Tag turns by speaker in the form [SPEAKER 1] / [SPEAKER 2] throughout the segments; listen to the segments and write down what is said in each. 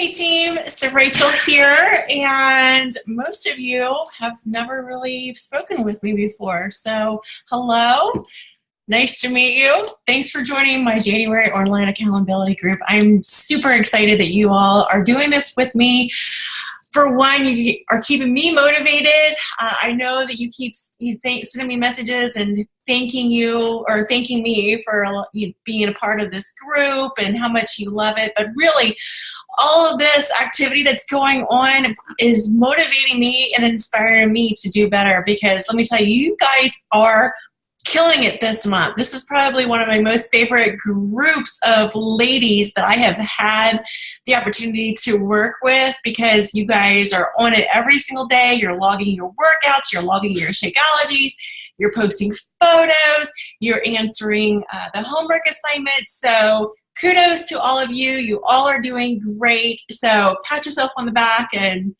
[SPEAKER 1] Hey team, so Rachel here, and most of you have never really spoken with me before. So hello, nice to meet you. Thanks for joining my January online accountability group. I'm super excited that you all are doing this with me. For one, you are keeping me motivated. I know that you keep sending me messages and thanking me for being a part of this group and how much you love it. But really, all of this activity that's going on is motivating me and inspiring me to do better, because let me tell you, you guys are killing it this month. This is probably one of my most favorite groups of ladies that I have had the opportunity to work with, because you guys are on it every single day. You're logging your workouts, you're logging your Shakeologies, you're posting photos, you're answering the homework assignments. So kudos to all of you. You all are doing great. So pat yourself on the back and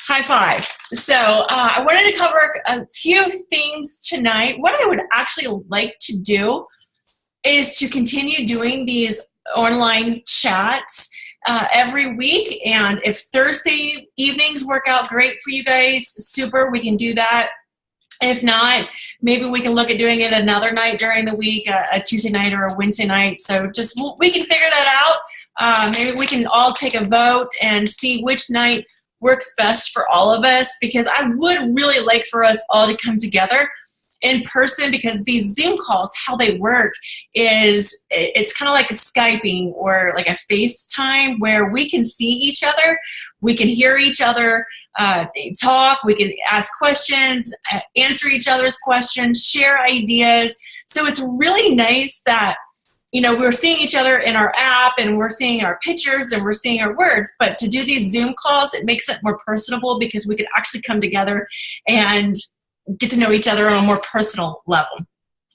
[SPEAKER 1] high five. So I wanted to cover a few themes tonight. What I would actually like to do is to continue doing these online chats every week. And if Thursday evenings work out great for you guys, super, we can do that. If not, maybe we can look at doing it another night during the week, a Tuesday night or a Wednesday night. So we can figure that out. Maybe we can all take a vote and see which night works best for all of us, because I would really like for us all to come together in person, because these Zoom calls, how they work is it's kind of like a Skyping or like a FaceTime, where we can see each other, we can hear each other talk, we can ask questions, answer each other's questions, share ideas. So it's really nice that we're seeing each other in our app and we're seeing our pictures and we're seeing our words, but to do these Zoom calls, it makes it more personable, because we can actually come together and get to know each other on a more personal level.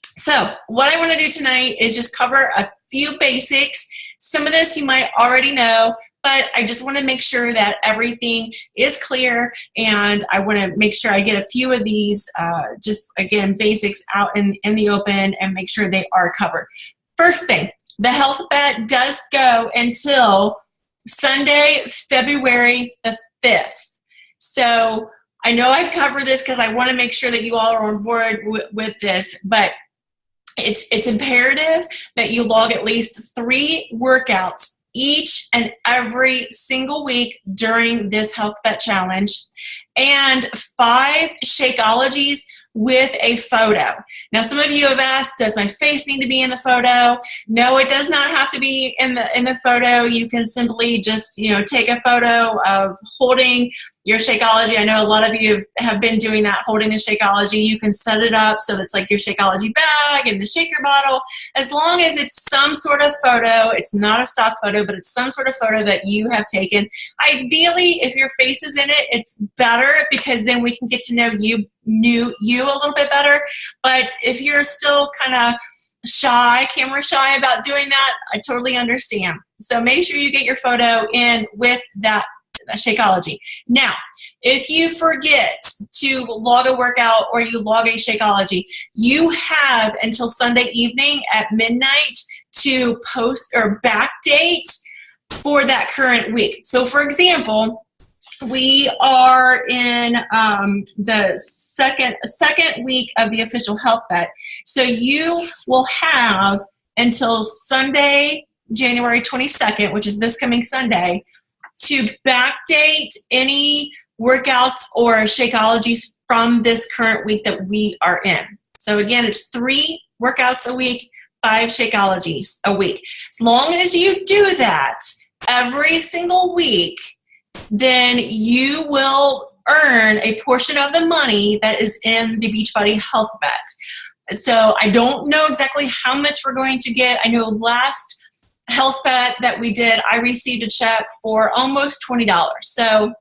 [SPEAKER 1] So what I want to do tonight is just cover a few basics. Some of this you might already know, but I just want to make sure that everything is clear, and I want to make sure I get a few of these, just again, basics out in the open and make sure they are covered. First thing, the health bet does go until Sunday, February the 5th. So I know I've covered this because I want to make sure that you all are on board with this, but it's imperative that you log at least 3 workouts each and every single week during this health bet challenge, and 5 Shakeologies with a photo. Now, some of you have asked, does my face need to be in the photo? No, it does not have to be in the photo. You can simply just, take a photo of holding your Shakeology. I know a lot of you have been doing that, holding the Shakeology. You can set it up so it's like your Shakeology bag and the shaker bottle. As long as it's some sort of photo, it's not a stock photo, but it's some sort of photo that you have taken. Ideally, if your face is in it, it's better, because then we can get to know you a little bit better. But if you're still kind of camera shy about doing that, I totally understand. So make sure you get your photo in with that Shakeology. Now, if you forget to log a workout or you log a Shakeology, you have until Sunday evening at midnight to post or backdate for that current week. So for example, we are in the second week of the official health bet. So you will have until Sunday, January 22nd, which is this coming Sunday, to backdate any workouts or Shakeologies from this current week that we are in. So again, it's 3 workouts a week, 5 Shakeologies a week. As long as you do that every single week, then you will earn a portion of the money that is in the Beachbody Health Bet. So I don't know exactly how much we're going to get. I know last health bet that we did, I received a check for almost $20. So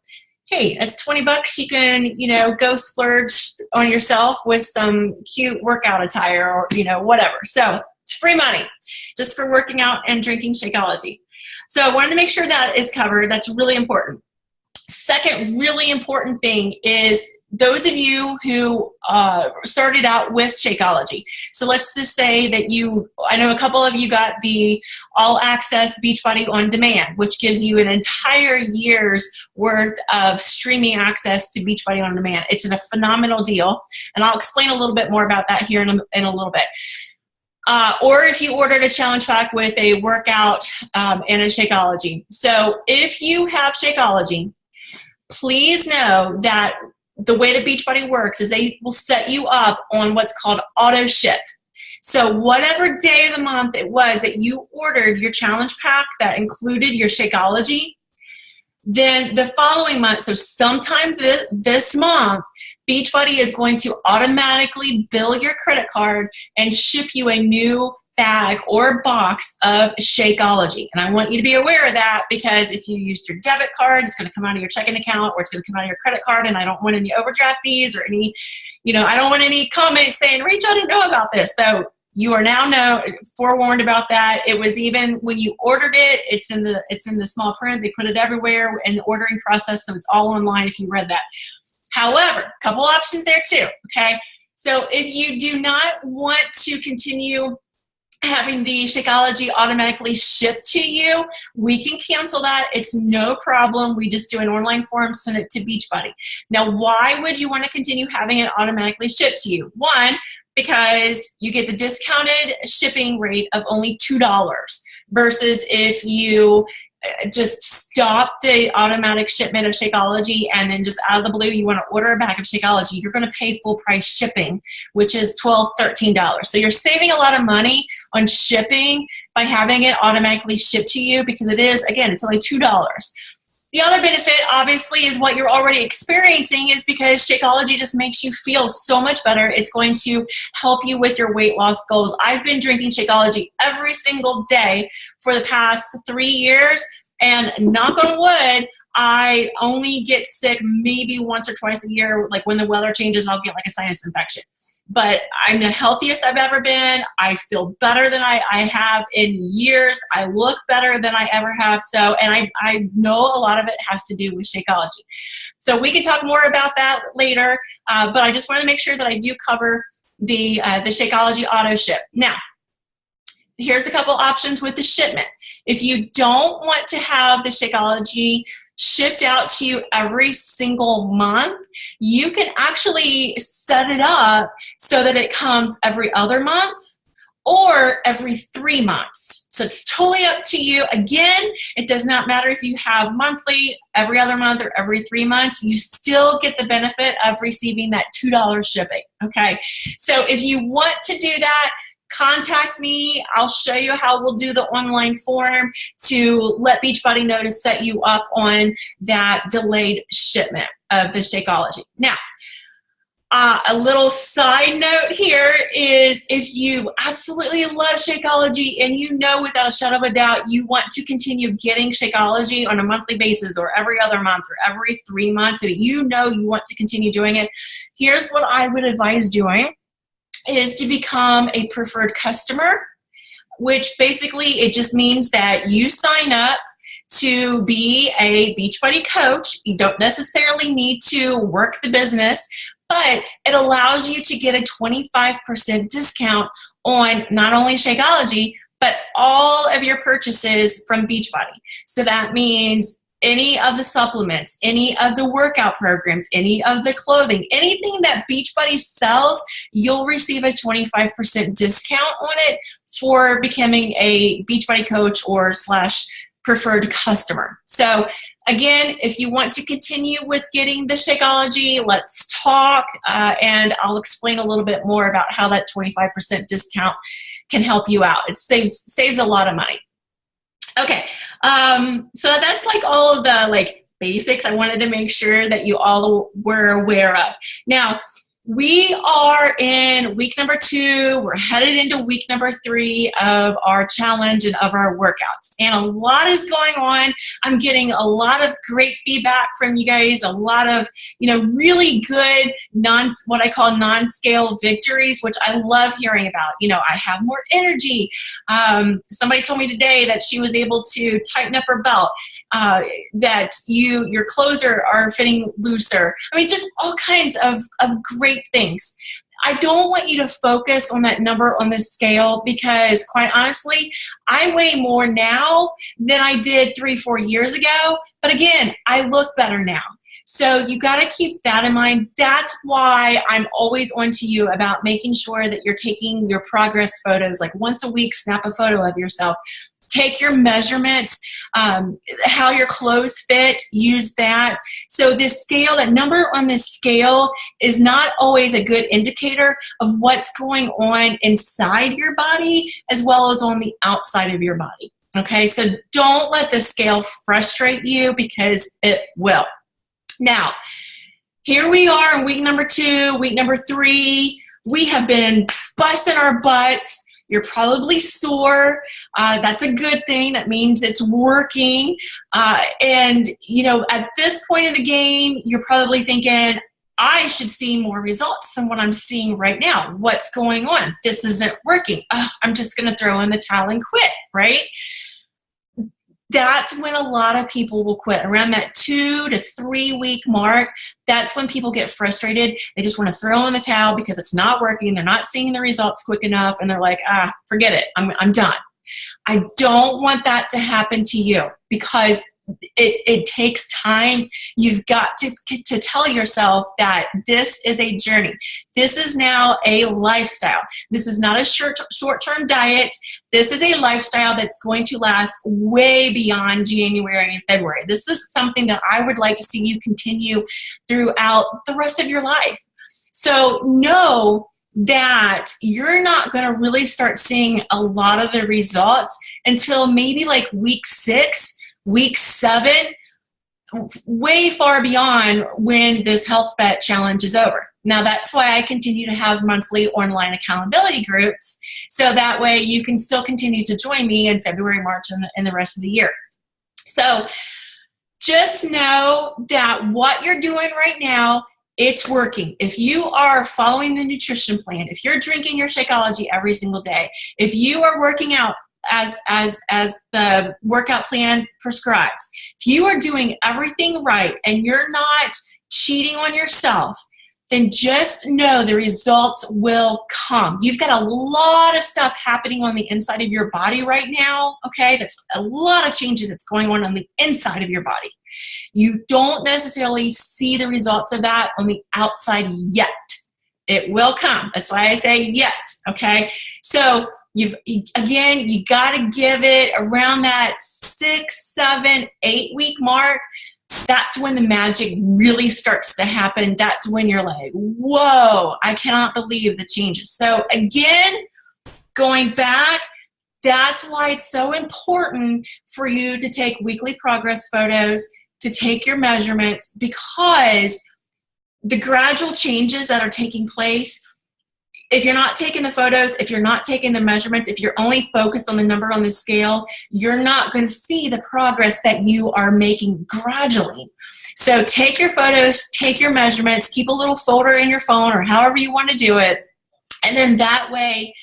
[SPEAKER 1] hey, that's $20. You can, go splurge on yourself with some cute workout attire or, whatever. So it's free money just for working out and drinking Shakeology. So I wanted to make sure that is covered. That's really important. Second really important thing is those of you who started out with Shakeology. So let's just say that I know a couple of you got the All Access Beachbody On Demand, which gives you an entire year's worth of streaming access to Beachbody On Demand. It's a phenomenal deal, and I'll explain a little bit more about that here in a little bit. Or if you ordered a challenge pack with a workout and a Shakeology. So if you have Shakeology, please know that the way that Beachbody works is they will set you up on what's called auto ship. So whatever day of the month it was that you ordered your challenge pack that included your Shakeology, then the following month, so sometime this month, Beachbody is going to automatically bill your credit card and ship you a new bag or box of Shakeology. And I want you to be aware of that, because if you used your debit card, it's going to come out of your checking account, or it's going to come out of your credit card, and I don't want any overdraft fees or any, I don't want any comments saying, Rachel, I didn't know about this. So you are now forewarned about that. It was even when you ordered it, it's in the small print. They put it everywhere in the ordering process, so it's all online if you read that. However, a couple options there too, okay? So if you do not want to continue having the Shakeology automatically shipped to you, we can cancel that. It's no problem. We just do an online form, send it to Beachbody. Now, why would you want to continue having it automatically shipped to you? One, because you get the discounted shipping rate of only $2 versus if you just stop the automatic shipment of Shakeology and then just out of the blue you want to order a bag of Shakeology, you're going to pay full price shipping, which is $12, $13. So you're saving a lot of money on shipping by having it automatically shipped to you, because it is, again, it's only $2. The other benefit, obviously, is what you're already experiencing, is because Shakeology just makes you feel so much better. It's going to help you with your weight loss goals. I've been drinking Shakeology every single day for the past 3 years, and knock on wood, I only get sick maybe once or twice a year. Like when the weather changes, I'll get like a sinus infection. But I'm the healthiest I've ever been. I feel better than I have in years. I look better than I ever have. So, and I know a lot of it has to do with Shakeology. So we can talk more about that later. But I just want to make sure that I do cover the Shakeology auto ship. Now, here's a couple options with the shipment. If you don't want to have the Shakeology shipped out to you every single month, you can actually set it up so that it comes every other month or every 3 months. So it's totally up to you. Again, it does not matter if you have monthly, every other month, or every 3 months. You still get the benefit of receiving that $2 shipping, okay? So if you want to do that, contact me. I'll show you how we'll do the online form to let Beachbody know to set you up on that delayed shipment of the Shakeology. Now, a little side note here is, if you absolutely love Shakeology and you know without a shadow of a doubt you want to continue getting Shakeology on a monthly basis or every other month or every 3 months, or you know you want to continue doing it, here's what I would advise doing. Is to become a preferred customer, which basically it just means that you sign up to be a Beachbody coach. You don't necessarily need to work the business, but it allows you to get a 25% discount on not only Shakeology, but all of your purchases from Beachbody. So that means any of the supplements, any of the workout programs, any of the clothing, anything that Beachbody sells, you'll receive a 25% discount on it for becoming a Beachbody coach or / preferred customer. So again, if you want to continue with getting the Shakeology, let's talk, and I'll explain a little bit more about how that 25% discount can help you out. It saves a lot of money. Okay, so that's like all of the basics I wanted to make sure that you all were aware of. Now, we are in week number 2. We're headed into week number 3 of our challenge and of our workouts. And a lot is going on. I'm getting a lot of great feedback from you guys, a lot of, really good what I call non-scale victories, which I love hearing about. I have more energy. Somebody told me today that she was able to tighten up her belt. that your clothes are fitting looser. I mean, just all kinds of great things. I don't want you to focus on that number on the scale because, quite honestly, I weigh more now than I did 3-4 years ago. But again, I look better now. So you got to keep that in mind. That's why I'm always on to you about making sure that you're taking your progress photos. Like once a week, snap a photo of yourself. Take your measurements, how your clothes fit, use that. So this scale, that number on this scale is not always a good indicator of what's going on inside your body as well as on the outside of your body. Okay, so don't let the scale frustrate you because it will. Now, here we are in week number 2, week number 3. We have been busting our butts. You're probably sore. That's a good thing. That means it's working. And, you know, at this point in the game, you're probably thinking, I should see more results than what I'm seeing right now. What's going on? This isn't working. I'm just going to throw in the towel and quit, right? That's when a lot of people will quit. Around that 2 to 3 week mark, that's when people get frustrated. They just want to throw in the towel because it's not working. They're not seeing the results quick enough, and they're like, forget it. I'm done. I don't want that to happen to you because it takes time. You've got to tell yourself that this is a journey. This is now a lifestyle. This is not a short-term diet. This is a lifestyle that's going to last way beyond January and February. This is something that I would like to see you continue throughout the rest of your life. So know that you're not going to really start seeing a lot of the results until maybe like week 6, week 7, way far beyond when this health bet challenge is over. Now, that's why I continue to have monthly online accountability groups, so that way you can still continue to join me in February, March, and the rest of the year. So just know that what you're doing right now, it's working. If you are following the nutrition plan, if you're drinking your Shakeology every single day, if you are working out as the workout plan prescribes, if you are doing everything right and you're not cheating on yourself, then just know the results will come. You've got a lot of stuff happening on the inside of your body right now, okay? That's a lot of changes that's going on the inside of your body. You don't necessarily see the results of that on the outside yet. It will come. That's why I say yet, okay? So you got to give it around that 6, 7, 8 week mark. That's when the magic really starts to happen. That's when you're like, whoa, I cannot believe the changes. So again, going back, that's why it's so important for you to take weekly progress photos, to take your measurements, because the gradual changes that are taking place, if you're not taking the photos, if you're not taking the measurements, if you're only focused on the number on the scale, you're not going to see the progress that you are making gradually. So take your photos, take your measurements, keep a little folder in your phone or however you want to do it. And then that way,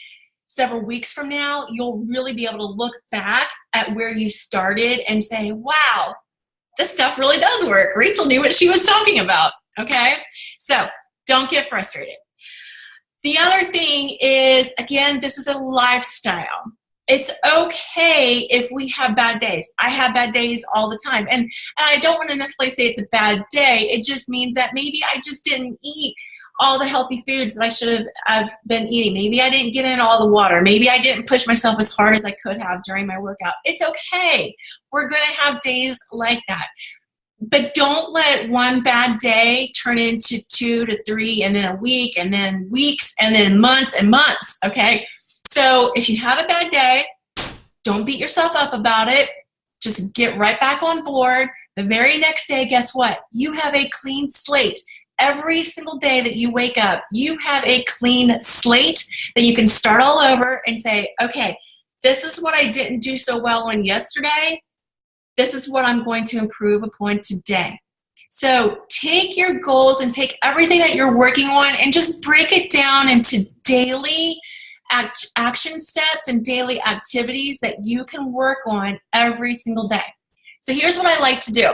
[SPEAKER 1] several weeks from now, you'll really be able to look back at where you started and say, wow, this stuff really does work. Rachel knew what she was talking about. Okay? So don't get frustrated. The other thing is, again, this is a lifestyle. It's okay if we have bad days. I have bad days all the time. And I don't want to necessarily say it's a bad day. It just means that maybe I just didn't eat all the healthy foods that I should have been eating. Maybe I didn't get in all the water. Maybe I didn't push myself as hard as I could have during my workout. It's okay. We're going to have days like that. But don't let one bad day turn into 2 to 3 and then a week and then weeks and then months and months, okay? So if you have a bad day, don't beat yourself up about it. Just get right back on board. The very next day, guess what? You have a clean slate. Every single day that you wake up, you have a clean slate that you can start all over and say, okay, this is what I didn't do so well on yesterday. This is what I'm going to improve upon today. So take your goals and take everything that you're working on and just break it down into daily action steps and daily activities that you can work on every single day. So here's what I like to do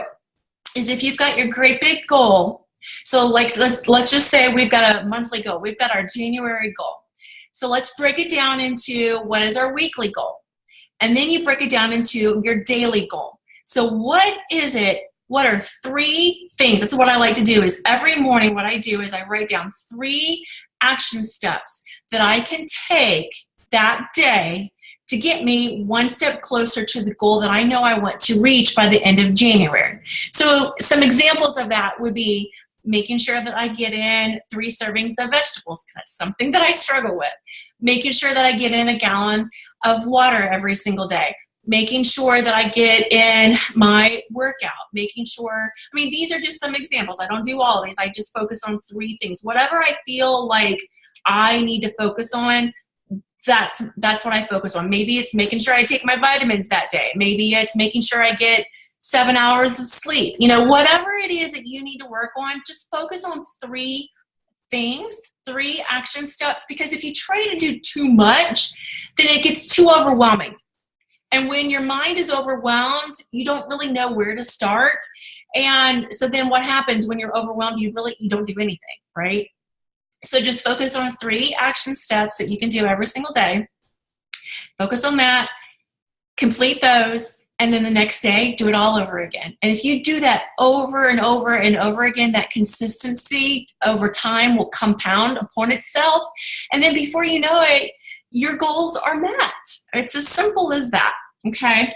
[SPEAKER 1] is if you've got your great big goal, so like let's just say we've got a monthly goal. We've got our January goal. So let's break it down into what is our weekly goal. And then you break it down into your daily goal. So what is it? What are 3 things? That's what I like to do is every morning what I do is I write down 3 action steps that I can take that day to get me one step closer to the goal that I know I want to reach by the end of January. So some examples of that would be making sure that I get in 3 servings of vegetables, because that's something that I struggle with. Making sure that I get in a gallon of water every single day. Making sure that I get in my workout. Making sure, I mean, these are just some examples. I don't do all of these. I just focus on 3 things. Whatever I feel like I need to focus on, that's what I focus on. Maybe it's making sure I take my vitamins that day. Maybe it's making sure I get 7 hours of sleep. You know, whatever it is that you need to work on, just focus on 3 things, 3 action steps, because if you try to do too much, then it gets too overwhelming. And when your mind is overwhelmed, you don't really know where to start. And so then what happens when you're overwhelmed, you don't do anything, right? So just focus on 3 action steps that you can do every single day. Focus on that, complete those, and then the next day, do it all over again. And if you do that over and over and over again, that consistency over time will compound upon itself. And then before you know it, your goals are met. It's as simple as that, okay?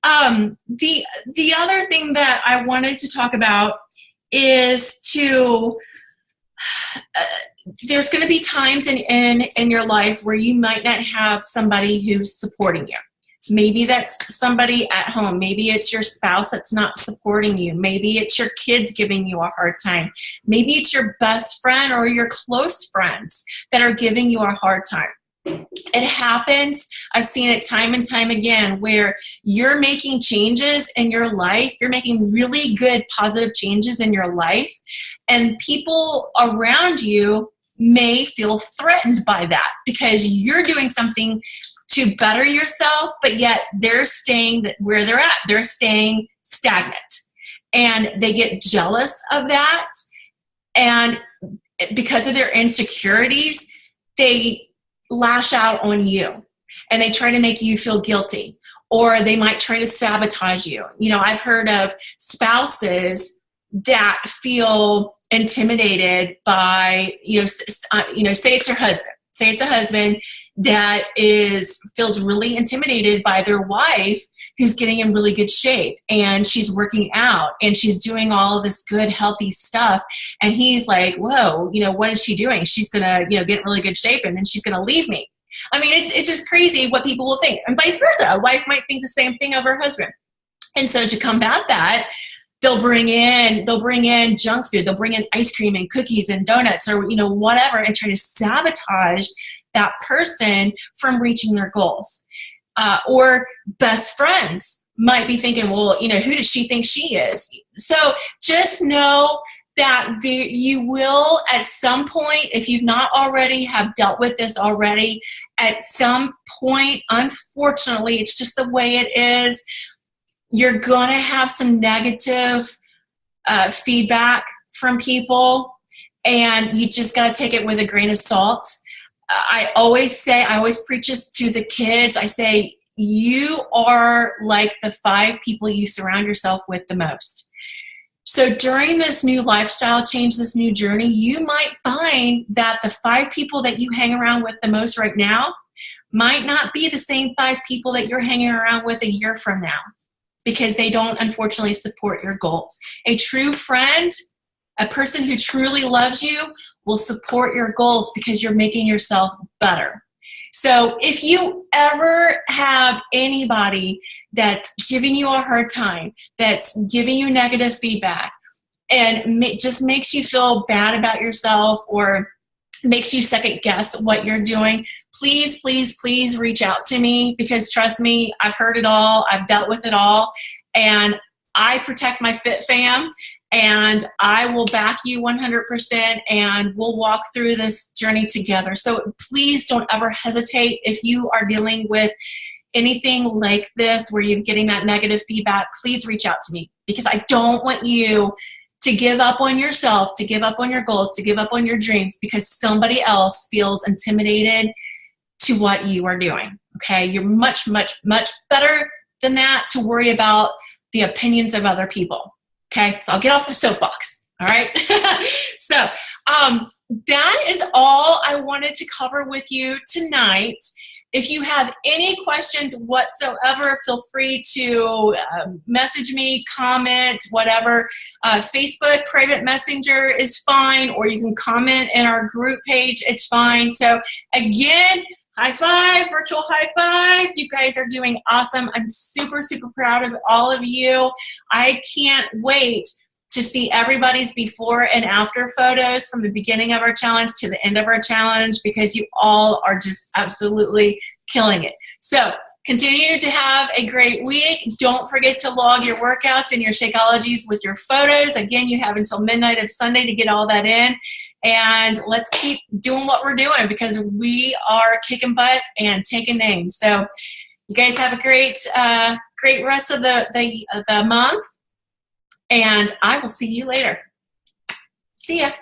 [SPEAKER 1] The other thing that I wanted to talk about is there's going to be times in your life where you might not have somebody who's supporting you. Maybe that's somebody at home. Maybe it's your spouse that's not supporting you. Maybe it's your kids giving you a hard time. Maybe it's your best friend or your close friends that are giving you a hard time. It happens. I've seen it time and time again where you're making changes in your life. You're making really good positive changes in your life, and people around you may feel threatened by that because you're doing something to better yourself, but yet they're staying where they're at. They're staying stagnant, and they get jealous of that, and because of their insecurities, they lash out on you and they try to make you feel guilty, or they might try to sabotage you. You know, I've heard of spouses that feel intimidated by, say it's your husband. Say it's a husband that feels really intimidated by their wife who's getting in really good shape and she's working out and she's doing all of this good, healthy stuff. And he's like, whoa, what is she doing? She's going to, get in really good shape and then she's going to leave me. I mean, it's just crazy what people will think, and vice versa. A wife might think the same thing of her husband. And so to combat that, they'll bring in junk food. They'll bring in ice cream and cookies and donuts or, whatever, and try to sabotage that person from reaching their goals. Or best friends might be thinking, well, who does she think she is? So just know that you will at some point, if you've not already have dealt with this already, at some point, unfortunately, it's just the way it is, you're going to have some negative feedback from people, and you just got to take it with a grain of salt. I always preach this to the kids. I say, you are like the 5 people you surround yourself with the most. So during this new lifestyle change, this new journey, you might find that the 5 people that you hang around with the most right now might not be the same 5 people that you're hanging around with a year from now, because they don't, unfortunately, support your goals. A true friend, a person who truly loves you, will support your goals because you're making yourself better. So if you ever have anybody that's giving you a hard time, that's giving you negative feedback, and just makes you feel bad about yourself or makes you second guess what you're doing, please, please, please reach out to me, because trust me, I've heard it all. I've dealt with it all. And I protect my fit fam, and I will back you 100%, and we'll walk through this journey together. So please don't ever hesitate if you are dealing with anything like this where you're getting that negative feedback, please reach out to me, because I don't want you to give up on yourself, to give up on your goals, to give up on your dreams because somebody else feels intimidated to what you are doing. Okay, you're much, much, much better than that to worry about the opinions of other people. Okay, so I'll get off my soapbox. All right. So that is all I wanted to cover with you tonight. If you have any questions whatsoever, feel free to message me, comment, whatever. Facebook private messenger is fine, or you can comment in our group page. It's fine. So again, high five, virtual high five. You guys are doing awesome. I'm super, super proud of all of you. I can't wait to see everybody's before and after photos from the beginning of our challenge to the end of our challenge, because you all are just absolutely killing it. So continue to have a great week. Don't forget to log your workouts and your Shakeologies with your photos. Again, you have until midnight of Sunday to get all that in. And let's keep doing what we're doing, because we are kicking butt and taking names. So you guys have a great rest of the month. And I will see you later. See ya.